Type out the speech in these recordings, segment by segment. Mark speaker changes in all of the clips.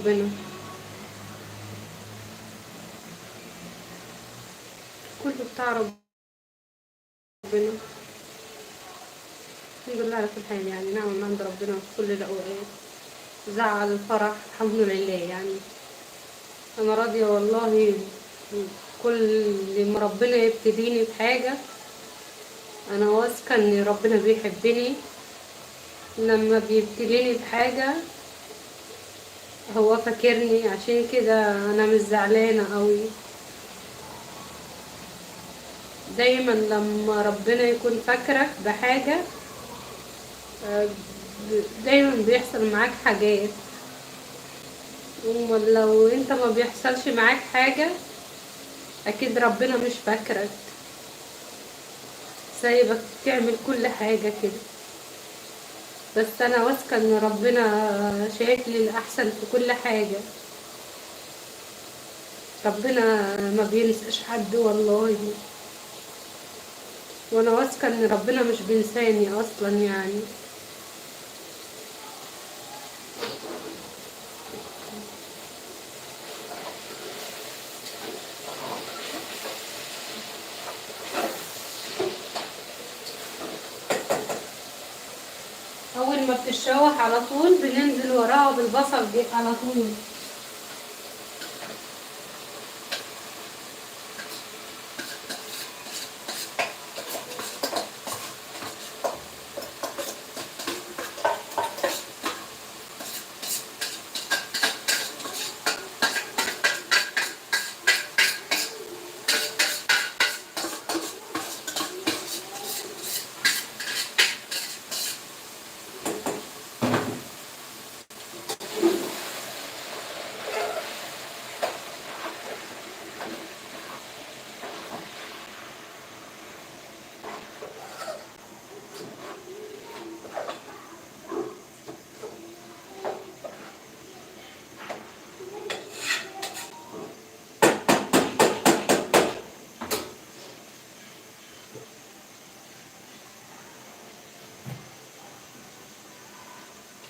Speaker 1: ربنا، كله بتاع ربنا. الحمد لله على كل حال، يعني نعم من عند ربنا في كل الأوقات، زعل الفرح الحمد لله. يعني أنا راضية والله. كل ما ربنا يبتديني بحاجة أنا واثقة إن ربنا بيحبني. لما بيبتليني بحاجة هو فاكرني، عشان كده أنا مش زعلانة قوي. دايما لما ربنا يكون فاكرك بحاجة دايما بيحصل معاك حاجات. لو انت ما بيحصلش معاك حاجة اكيد ربنا مش فاكرك، سايبك تعمل كل حاجة كده. بس انا واثقة ان ربنا شايف لي الاحسن في كل حاجة. ربنا ما بينساش حد والله، وانا واثقة ان ربنا مش بينساني اصلا يعني. اول ما بتتشوح على طول بننزل وراها بالبصل دي على طول.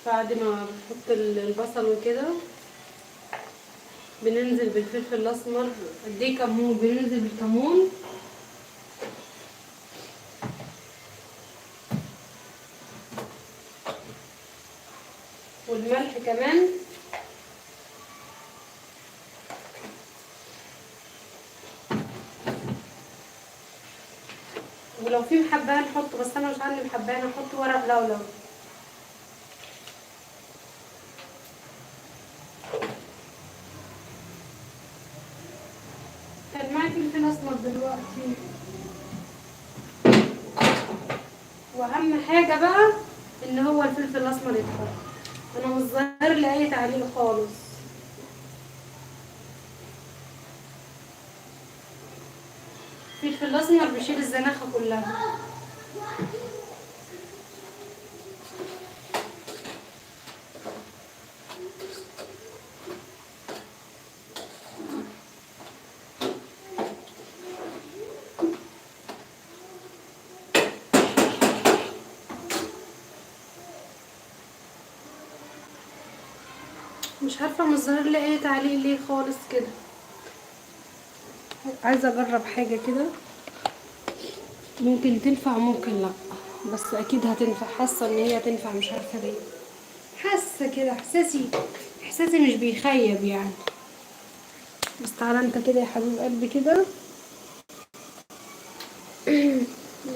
Speaker 1: بعد ما بنحط البصل وكده بننزل بالفلفل الاسمر، قد كمون، بننزل بالكمون والملح كمان. ولو في محباه نحط، بس انا مش عندي محباه، نحط ورق لورا. كان معايا فلفل اسمر دلوقتي. واهم حاجه بقى ان هو الفلفل الاسمر يتحط. انا مش ظاهر لي اي تعليق خالص. الفلفل الاسمر بيشيل الزناخه كلها. مش عارفه مش ظاهر لي اي تعليق ليه خالص كده. عايزه اجرب حاجه كده، ممكن تنفع ممكن لا، بس اكيد هتنفع. حاسه ان هي تنفع، مش عارفه ليه. حاسه كده، احساسي مش بيخيب يعني. بس تعالى انت كده يا حبيب قلبي كده.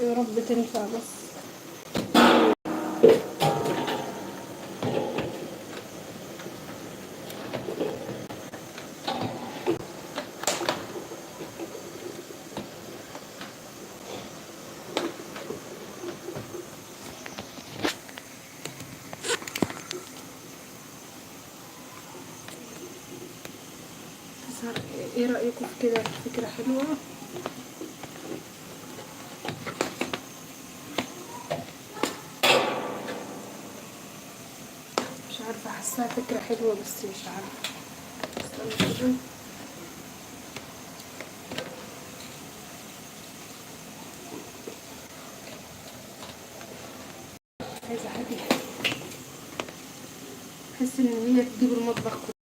Speaker 1: يا رب تنفع بس. ايه رأيكم في كده؟ فكرة حلوة. مش عارفة، حاساها فكرة حلوة بس مش عارفة. استنى كده. عايزة حاجة احس ان هي تجيب المطبخ كله.